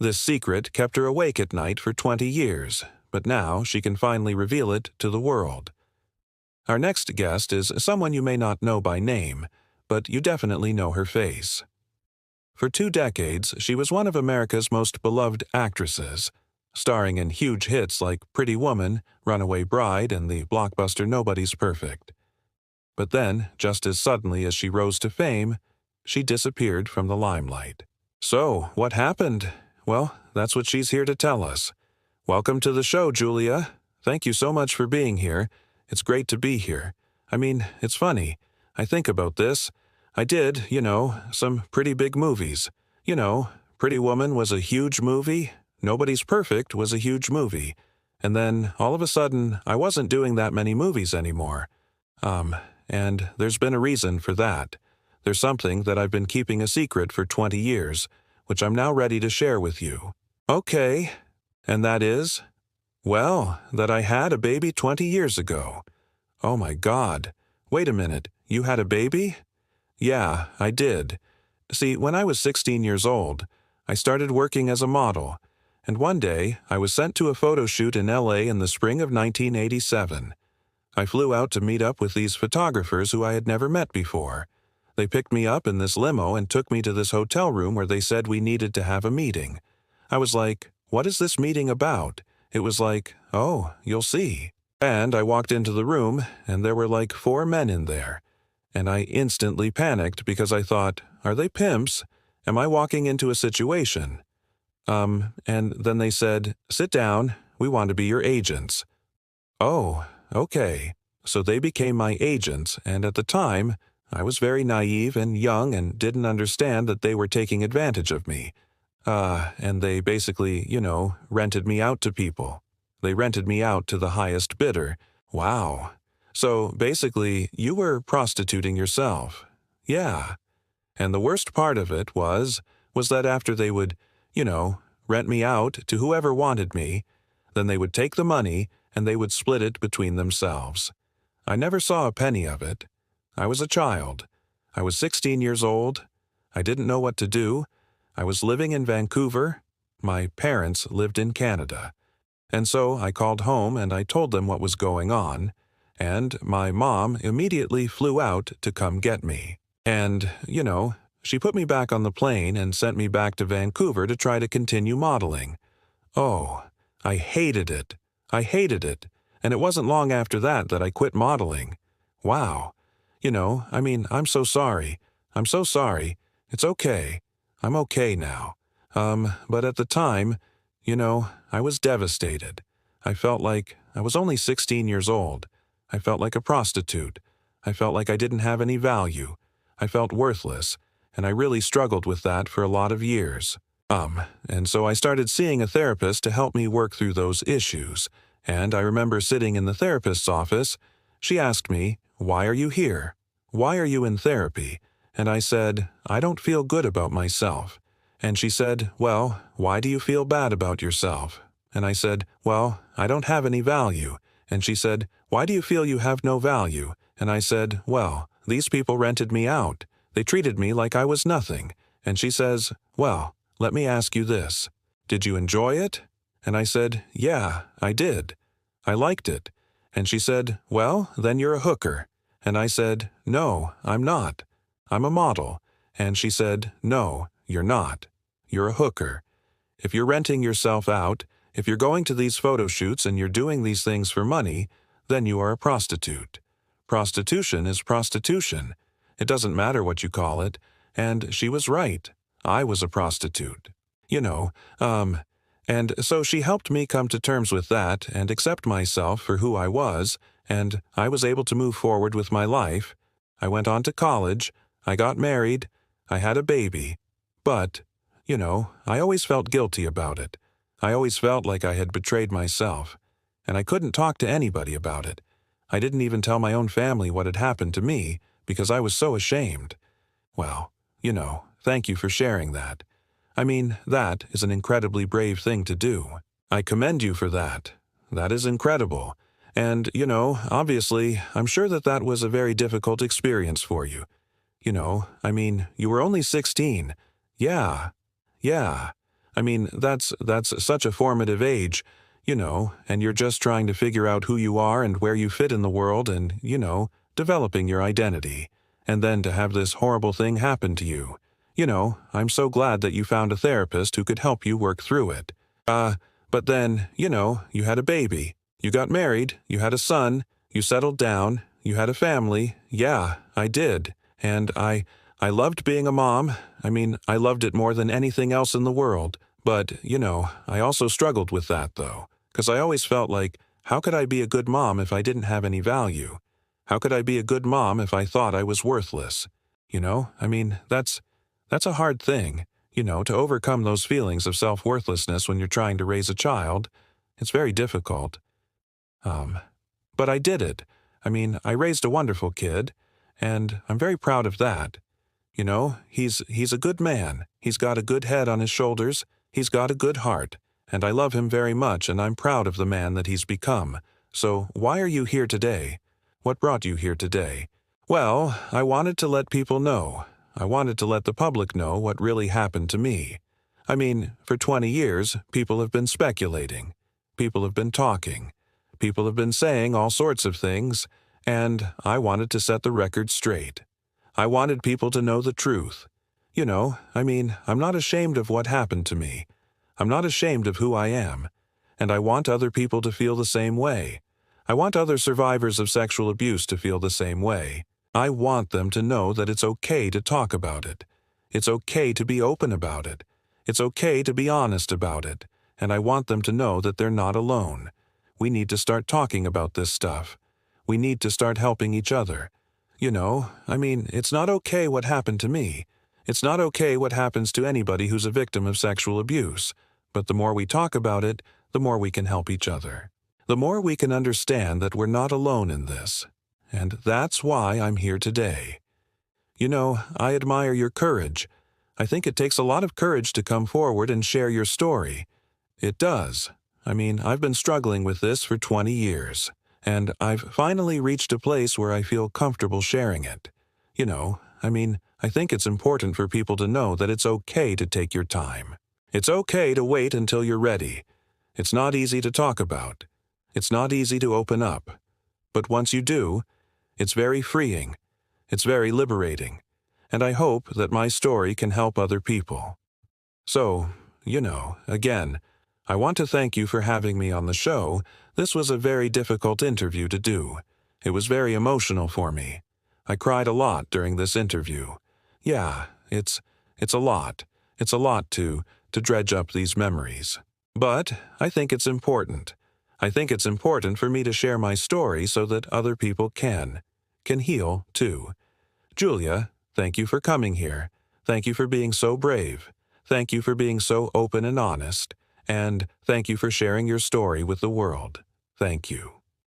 This secret kept her awake at night for 20 years, but now she can finally reveal it to the world. Our next guest is someone you may not know by name, but you definitely know her face. For 2 decades, she was one of America's most beloved actresses, starring in huge hits like Pretty Woman, Runaway Bride, and the blockbuster Nobody's Perfect. But then, just as suddenly as she rose to fame, she disappeared from the limelight. So, what happened? Well, that's what she's here to tell us. Welcome to the show, Julia. Thank you so much for being here. It's great to be here. I mean, it's funny. I think about this. I did, some pretty big movies. Pretty Woman was a huge movie. Nobody's Perfect was a huge movie. And then, all of a sudden, I wasn't doing that many movies anymore. And there's been a reason for that. There's something that I've been keeping a secret for 20 years, which I'm now ready to share with you. Okay. And that is? Well, that I had a baby 20 years ago. Oh my God. Wait a minute. You had a baby? Yeah, I did. See, when I was 16 years old, I started working as a model, and one day I was sent to a photo shoot in LA in the spring of 1987. I flew out to meet up with these photographers who I had never met before. They picked me up in this limo and took me to this hotel room where they said we needed to have a meeting. I was like, what is this meeting about? It was like, oh, you'll see. And I walked into the room, and there were like 4 men in there. And I instantly panicked because I thought, are they pimps? Am I walking into a situation? And then they said, sit down, we want to be your agents. Oh, okay. So they became my agents, and at the time, I was very naive and young and didn't understand that they were taking advantage of me. And they basically, rented me out to people. They rented me out to the highest bidder. Wow. So basically, you were prostituting yourself. Yeah. And the worst part of it was that after they would, rent me out to whoever wanted me, then they would take the money and they would split it between themselves. I never saw a penny of it. I was a child. I was 16 years old. I didn't know what to do. I was living in Vancouver. My parents lived in Canada. And so I called home and I told them what was going on. And my mom immediately flew out to come get me. And, she put me back on the plane and sent me back to Vancouver to try to continue modeling. Oh, I hated it. I hated it. And it wasn't long after that I quit modeling. Wow. I'm so sorry. I'm so sorry. It's okay. I'm okay now. But at the time, I was devastated. I felt like I was only 16 years old. I felt like a prostitute. I felt like I didn't have any value. I felt worthless, and I really struggled with that for a lot of years. And so I started seeing a therapist to help me work through those issues. And I remember sitting in the therapist's office. She asked me, why are you here? Why are you in therapy? And I said, I don't feel good about myself. And she said, well, why do you feel bad about yourself? And I said, well, I don't have any value. And she said, why do you feel you have no value? And I said, well, these people rented me out. They treated me like I was nothing. And she says, well, let me ask you this. Did you enjoy it? And I said, yeah, I did. I liked it. And she said, well, then you're a hooker. And I said, no, I'm not. I'm a model. And she said, no, you're not. You're a hooker. If you're renting yourself out, if you're going to these photo shoots and you're doing these things for money, then you are a prostitute. Prostitution is prostitution. It doesn't matter what you call it. And she was right. I was a prostitute. And so she helped me come to terms with that and accept myself for who I was, and I was able to move forward with my life. I went on to college. I got married. I had a baby. But, I always felt guilty about it. I always felt like I had betrayed myself. And I couldn't talk to anybody about it. I didn't even tell my own family what had happened to me because I was so ashamed. Well, thank you for sharing that. I mean, that is an incredibly brave thing to do. I commend you for that. That is incredible. And, obviously, I'm sure that was a very difficult experience for you. You were only 16. Yeah. I mean, that's such a formative age, and you're just trying to figure out who you are and where you fit in the world and, developing your identity. And then to have this horrible thing happen to you. I'm so glad that you found a therapist who could help you work through it. But then, you had a baby. You got married, you had a son, you settled down, you had a family. Yeah, I did. And I loved being a mom. I mean, I loved it more than anything else in the world. But, I also struggled with that, though. Because I always felt like, how could I be a good mom if I didn't have any value? How could I be a good mom if I thought I was worthless? I mean, that's a hard thing, to overcome those feelings of self-worthlessness when you're trying to raise a child. It's very difficult. But I did it. I mean, I raised a wonderful kid, and I'm very proud of that. He's a good man. He's got a good head on his shoulders. He's got a good heart, and I love him very much, and I'm proud of the man that he's become. So why are you here today? What brought you here today? Well, I wanted to let people know. I wanted to let the public know what really happened to me. I mean, for 20 years, people have been speculating. People have been talking. People have been saying all sorts of things, and I wanted to set the record straight. I wanted people to know the truth. I'm not ashamed of what happened to me. I'm not ashamed of who I am. And I want other people to feel the same way. I want other survivors of sexual abuse to feel the same way. I want them to know that it's okay to talk about it. It's okay to be open about it. It's okay to be honest about it. And I want them to know that they're not alone. We need to start talking about this stuff. We need to start helping each other. It's not okay what happened to me. It's not okay what happens to anybody who's a victim of sexual abuse. But the more we talk about it, the more we can help each other. The more we can understand that we're not alone in this. And that's why I'm here today. I admire your courage. I think it takes a lot of courage to come forward and share your story. It does. I've been struggling with this for 20 years. And I've finally reached a place where I feel comfortable sharing it. I think it's important for people to know that it's okay to take your time. It's okay to wait until you're ready. It's not easy to talk about. It's not easy to open up. But once you do, it's very freeing. It's very liberating. And I hope that my story can help other people. So, again, I want to thank you for having me on the show. This was a very difficult interview to do. It was very emotional for me. I cried a lot during this interview. Yeah, it's a lot. It's a lot to dredge up these memories. But I think it's important. I think it's important for me to share my story so that other people can heal too. Julia, thank you for coming here. Thank you for being so brave. Thank you for being so open and honest. And thank you for sharing your story with the world. Thank you.